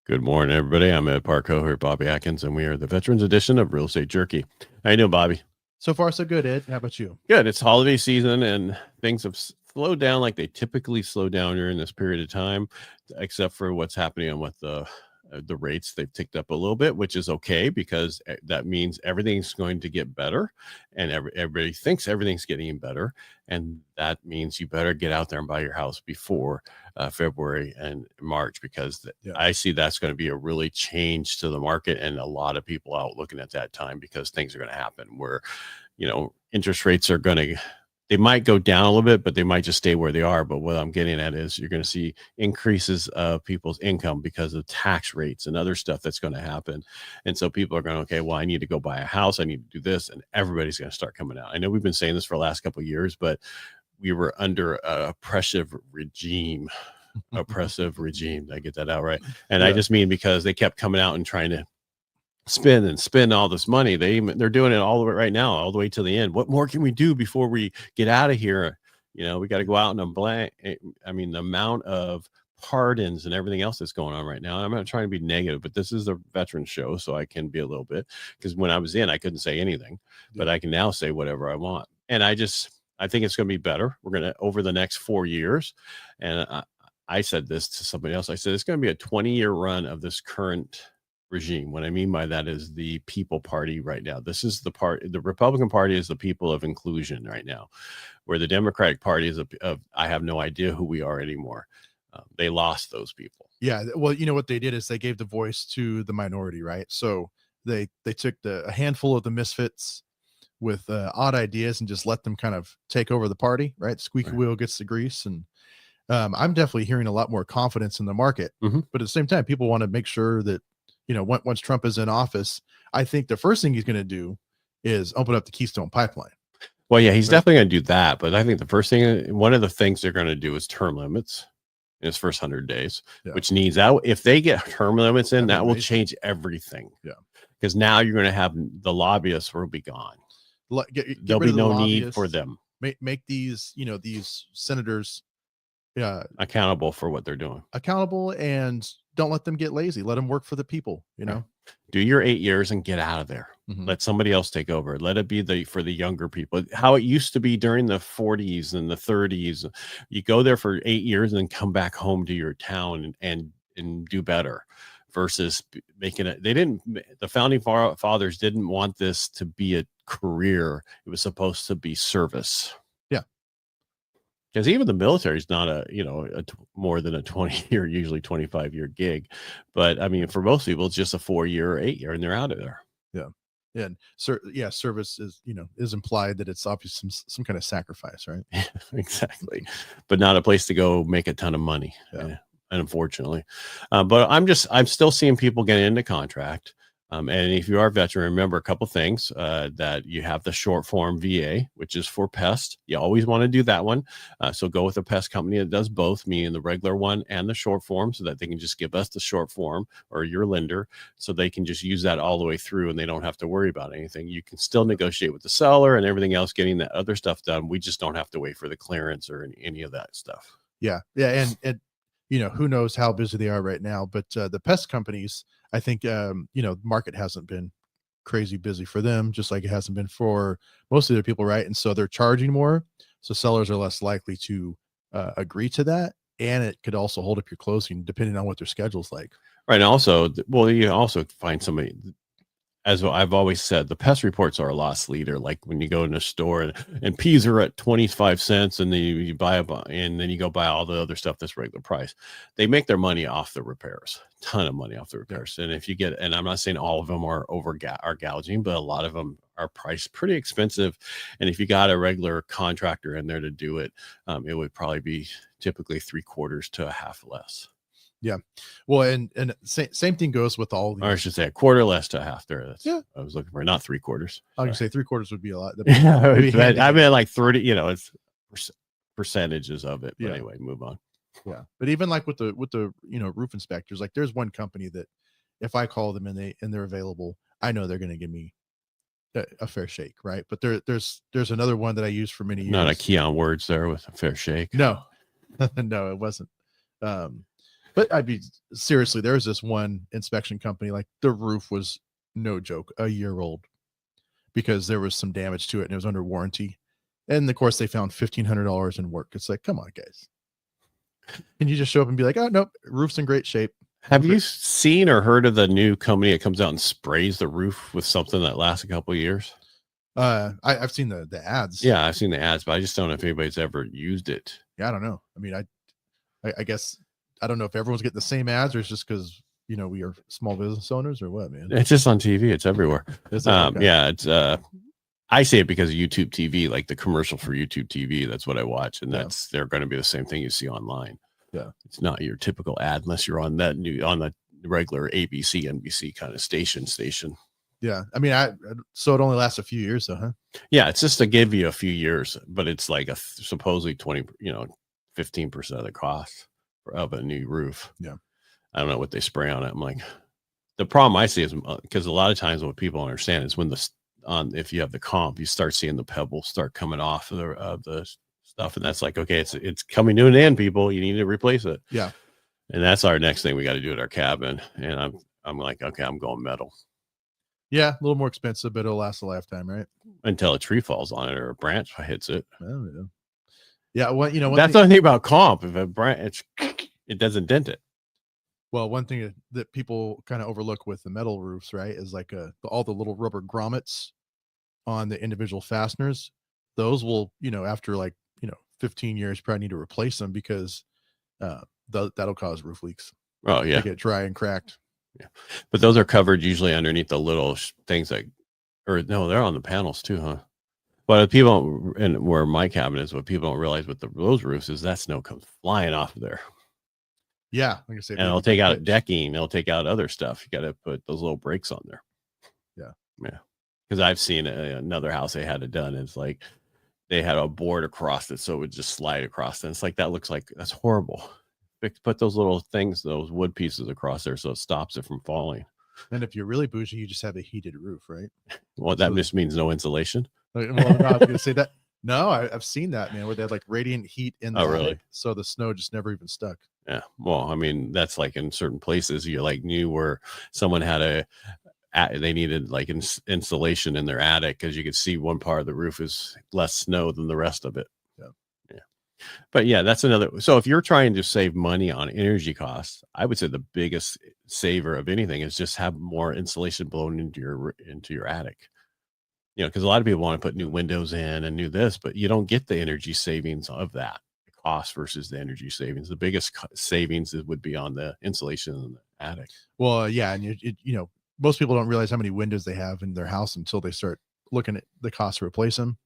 Good morning, everybody. I'm at Parcaut here, Bobby Atkins, and we are the Veterans Edition of Real Estate Jerky. How you doing, Bobby? So far, so good, Ed. How about you? Good. It's holiday season, and things have slowed down like they typically slow down during this period of time, except for what's happening with the rates. They've ticked up a little bit, which is okay because that means everything's going to get better, and everybody thinks everything's getting better, and that means you better get out there and buy your house before February and March, because I see that's going to be a really change to the market, and a lot of people out looking at that time because things are going to happen where, interest rates are going to, they might go down a little bit, but they might just stay where they are. But what I'm getting at is you're going to see increases of people's income because of tax rates and other stuff that's going to happen. And so people are going, okay, well, I need to go buy a house. I need to do this. And everybody's going to start coming out. I know we've been saying this for the last couple of years, but we were under a oppressive regime. Did I get that out right? And I just mean because they kept coming out and trying to spend all this money. They're doing it all the way right now, all the way to the end. What more can we do before we get out of here? We got to go out in a blank. I mean, the amount of pardons and everything else that's going on right now. I'm not trying to be negative, but this is a veteran show, so I can be a little bit, because when I was in, I couldn't say anything, but I can now say whatever I want. And I think it's going to be better. We're going to, over the next 4 years. And I said this to somebody else. I said, it's going to be a 20-year run of this current regime. What I mean by that is the People Party right now. This is the Republican Party is the people of inclusion right now, where the Democratic Party is I have no idea who we are anymore. They lost those people. Yeah. Well, you know what they did is they gave the voice to the minority, right? So they took a handful of the misfits with odd ideas and just let them kind of take over the party, right? Squeaky wheel gets the grease. And I'm definitely hearing a lot more confidence in the market. But at the same time, people want to make sure that, once Trump is in office, I think the first thing he's going to do is open up the Keystone Pipeline. Well, yeah, he's definitely going to do that. But I think the first thing, one of the things they're going to do is term limits in his first 100 days, which needs out. If they get term limits in, that will change everything. Yeah. Because now you're going to have the lobbyists will be gone. There'll be no need for them. Make these, these senators accountable for what they're doing. Accountable, and don't let them get lazy. Let them work for the people, Do your 8 years and get out of there. Let somebody else take over. Let it be for the younger people. How it used to be during the 40s and the 30s. You go there for 8 years and then come back home to your town and do better, versus making it. The founding fathers didn't want this to be a career. It was supposed to be service. Because even the military is not more than a 20-year, usually 25-year gig. But I mean, for most people, it's just a 4-year or 8-year, and they're out of there. Yeah. And service is, is implied that it's obviously some kind of sacrifice, right? Exactly. But not a place to go make a ton of money. Yeah. Unfortunately. But I'm still seeing people get into contract. And if you are a veteran, remember a couple things, that you have the short form VA, which is for pest. You always want to do that one. So go with a pest company that does both, meaning the regular one and the short form, so that they can just give us the short form, or your lender, so they can just use that all the way through and they don't have to worry about anything. You can still negotiate with the seller and everything else, getting that other stuff done. We just don't have to wait for the clearance or any of that stuff. Yeah. Yeah. And who knows how busy they are right now, but the pest companies, I think, the market hasn't been crazy busy for them, just like it hasn't been for most of their people, right? And so they're charging more, so sellers are less likely to agree to that, and it could also hold up your closing depending on what their schedule's like. Right. And also, you also find somebody. As I've always said, the pest reports are a loss leader. Like when you go in a store and peas are at 25 cents, and then you buy and then you go buy all the other stuff that's regular price. They make their money off the repairs, ton of money off the repairs. And if you get, and I'm not saying all of them are gouging, but a lot of them are priced pretty expensive. And if you got a regular contractor in there to do it, it would probably be typically 3/4 to a half less. Yeah. Well, and same thing goes with all. Or I should say a quarter less to a half there. That's I was looking for, not 3/4. I was gonna say 3/4 would be a lot. I mean, like 30, it's percentages of it. But anyway, move on. Yeah. But even like with the roof inspectors, like there's one company that if I call them and they're available, I know they're going to give me a fair shake, right? But there's another one that I used for many years. Not a key on words there with a fair shake. No, no, it wasn't. But I'd be seriously, there was this one inspection company, like the roof was no joke, a year old, because there was some damage to it and it was under warranty. And of course, they found $1,500 in work. It's like, come on, guys. Can you just show up and be like, oh, nope, roof's in great shape? Have you seen or heard of the new company that comes out and sprays the roof with something that lasts a couple of years? I've seen the ads. Yeah, I've seen the ads, but I just don't know if anybody's ever used it. Yeah, I don't know. I mean, I guess I don't know if everyone's getting the same ads or it's just because we are small business owners or what, man. It's just on TV. It's everywhere. Okay. Yeah, it's I say it because of YouTube TV, like the commercial for YouTube TV. That's what I watch, and they're going to be the same thing you see online. Yeah, it's not your typical ad unless you're on the regular ABC, NBC kind of station. Yeah, I mean, so it only lasts a few years, though, huh? Yeah, it's just to give you a few years, but it's like supposedly 15% of the cost of a new roof. Yeah, I don't know what they spray on it. I'm like, the problem I see is because a lot of times what people understand is when if you have the comp, you start seeing the pebbles start coming off of the stuff, and that's like, okay, it's coming to an end, people. You need to replace it. Yeah, and that's our next thing we got to do at our cabin. And I'm like, okay, I'm going metal. Yeah, a little more expensive, but it'll last a lifetime, right? Until a tree falls on it or a branch hits it. Oh, yeah. Well, that's the thing about comp. If a branch, it doesn't dent it. Well, one thing that people kind of overlook with the metal roofs, right, is like all the little rubber grommets on the individual fasteners. Those will, after 15 years, probably need to replace them because that'll cause roof leaks. Oh yeah, they get dry and cracked. Yeah, but those are covered usually underneath the little things they're on the panels too, huh? But people, and where my cabin is, what people don't realize with those roofs is that snow comes flying off of there. Yeah, like I said, and it'll take out decking, it'll take out other stuff. You got to put those little brakes on there. Yeah. Because I've seen another house they had it done. It's like they had a board across it, so it would just slide across. And it's like that's horrible. Put those little things, those wood pieces across there, so it stops it from falling. And if you're really bougie, you just have a heated roof, right? Well, that just means no insulation. Well, no, I was gonna say that. No, I've seen that, man, where they have like radiant heat in the attic, really? So the snow just never even stuck. Yeah. Well, I mean, that's like in certain places you knew where someone had they needed like insulation in their attic because you could see one part of the roof is less snow than the rest of it. But yeah, that's another. So if you're trying to save money on energy costs, I would say the biggest saver of anything is just have more insulation blown into your attic. Because a lot of people want to put new windows in and new this, but you don't get the energy savings of that cost versus the energy savings. The biggest savings would be on the insulation in the attic. Well, yeah, and most people don't realize how many windows they have in their house until they start looking at the cost to replace them.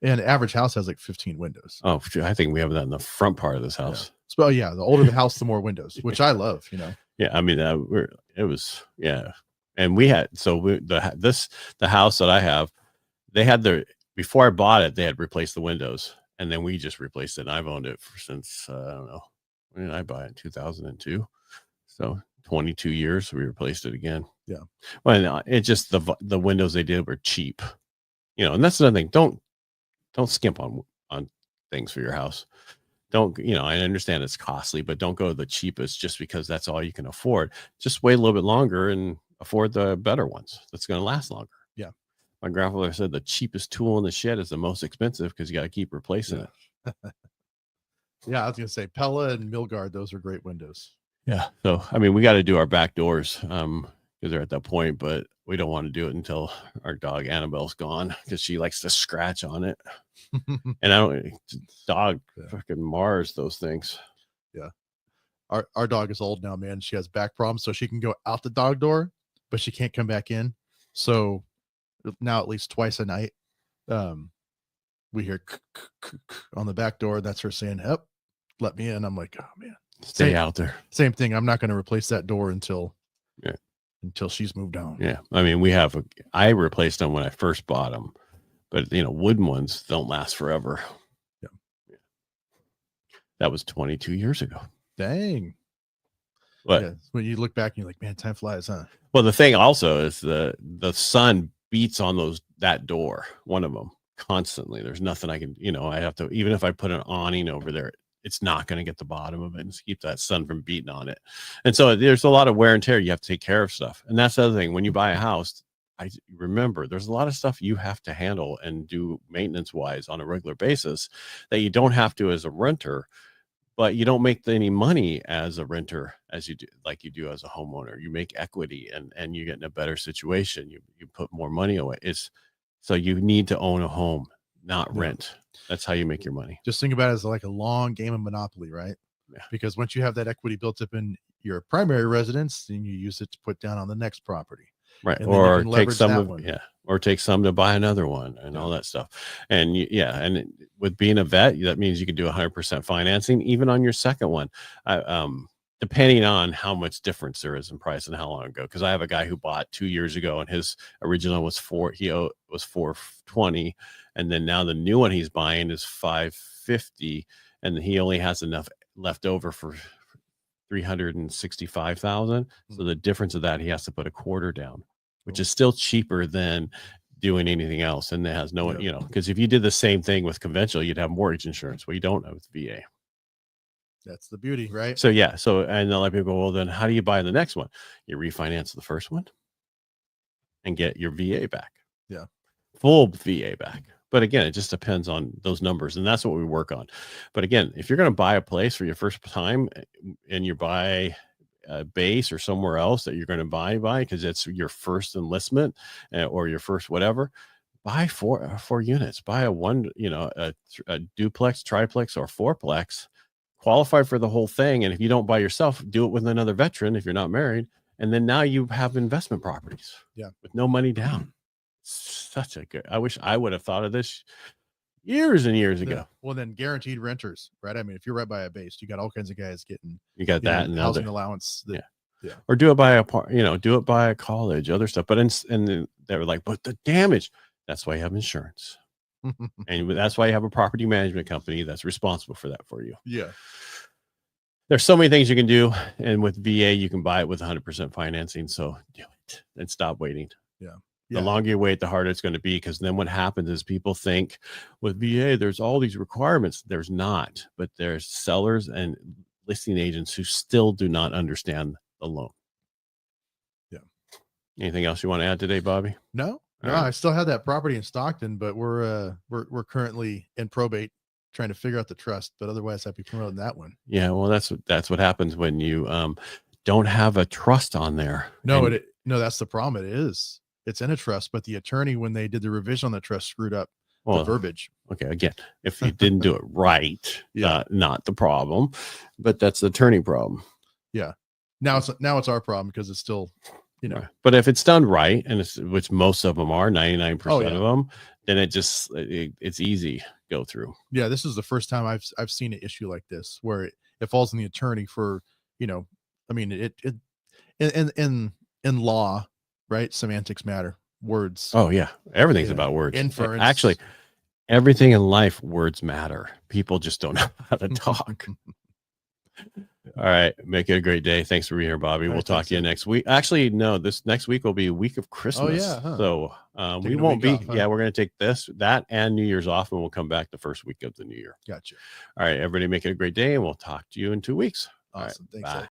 And the average house has like 15 windows. Oh, I think we have that in the front part of this house. Yeah. So yeah, the older the house, the more windows, which I love. Yeah, I mean, and we had the house that I have, they had before I bought it, they had replaced the windows, and then we just replaced it. And I've owned it since I don't know, when did I buy it? In 2002, so 22 years. We replaced it again. Yeah, well, it just the windows they did were cheap, and that's another thing. Don't skimp on things for your house. Don't, I understand it's costly, but don't go to the cheapest just because that's all you can afford. Just wait a little bit longer and afford the better ones. That's going to last longer. Yeah. My grandfather said the cheapest tool in the shed is the most expensive because you got to keep replacing it. Yeah, I was going to say Pella and Milgard. Those are great windows. Yeah. So, I mean, we got to do our back doors because they're at that point, but we don't want to do it until our dog Annabelle's gone because she likes to scratch on it. And dog fucking mars those things. Yeah. Our dog is old now, man. She has back problems, so she can go out the dog door, but she can't come back in. So now at least twice a night, we hear on the back door. That's her saying, "Yep, let me in." I'm like, oh man, stay out there. Same thing. I'm not going to replace that door until she's moved on. Yeah. I mean, I replaced them when I first bought them, but wooden ones don't last forever. Yeah. That was 22 years ago. Dang. But when you look back and you're like, man, time flies, huh? Well, the thing also is the sun beats on that door, one of them, constantly. There's nothing I can, I have to, even if I put an awning over there, it's not going to get the bottom of it and keep that sun from beating on it. And so there's a lot of wear and tear. You have to take care of stuff. And that's the other thing. When you buy a house, I remember there's a lot of stuff you have to handle and do maintenance wise on a regular basis that you don't have to as a renter, but you don't make any money as a renter as you do, like you do as a homeowner. You make equity and you get in a better situation. You put more money away. So you need to own a home, not rent. That's how you make your money. Just think about it as like a long game of Monopoly, right? Yeah. Because once you have that equity built up in your primary residence, then you use it to put down on the next property. Right. And Or take some of, or take some to buy another one and all that stuff. And and with being a vet, that means you can do 100% financing, even on your second one. Depending on how much difference there is in price and how long ago. Because I have a guy who bought 2 years ago and his original was $420, and then now the new one he's buying is $550, and he only has enough left over for $365,000. So the difference of that, he has to put a quarter down, which is still cheaper than doing anything else. And it has no, because if you did the same thing with conventional, you'd have mortgage insurance. Well, you don't have with VA. That's the beauty, right? So and a lot of people go, well, then how do you buy the next one? You refinance the first one and get your VA back. Yeah. Full VA back. But again, it just depends on those numbers, and that's what we work on. But again, if you're going to buy a place for your first time and you buy a base or somewhere else that you're going to buy because it's your first enlistment or your first whatever, buy four units. Buy a duplex, triplex, or fourplex. Qualify for the whole thing, and if you don't buy yourself, do it with another veteran if you're not married, and then now you have investment properties. Yeah, with no money down. Such a good. I wish I would have thought of this years and years ago. Well, then guaranteed renters, right? I mean, if you're right by a base, you got all kinds of guys getting. You got that and housing allowance. Or do it by do it by a college, other stuff. But and they were like, but the damage. That's why you have insurance. And that's why you have a property management company that's responsible for that for you. Yeah. There's so many things you can do. And with VA, you can buy it with 100% financing. So do it and stop waiting. Yeah. The longer you wait, the harder it's going to be. Because then what happens is people think with VA, there's all these requirements. There's not. But there's sellers and listing agents who still do not understand the loan. Yeah. Anything else you want to add today, Bobby? No. I still have that property in Stockton, but we're currently in probate trying to figure out the trust. But otherwise, I'd be promoting that one. Yeah, well, that's what happens when you don't have a trust on there. No, that's the problem. It's in a trust, but the attorney, when they did the revision on the trust, screwed up the verbiage. Okay, again, if you didn't do it right, not the problem, but that's the attorney problem. Yeah. Now it's our problem because it's still. But if it's done right, and which most of them are, 99% of them, then it's easy to go through. Yeah, this is the first time I've seen an issue like this where it falls on the attorney for, I mean, it in law, right? Semantics matter. Words. Oh yeah, everything's about words. Inference. Actually, everything in life, words matter. People just don't know how to talk. All right. Make it a great day. Thanks for being here, Bobby. We'll talk to you next week. Actually, no, this next week will be a week of Christmas. Oh, yeah. So we won't be. We're going to take that and New Year's off, and we'll come back the first week of the new year. Gotcha. All right. Everybody make it a great day, and we'll talk to you in 2 weeks. Awesome. All right, Thanks. bye.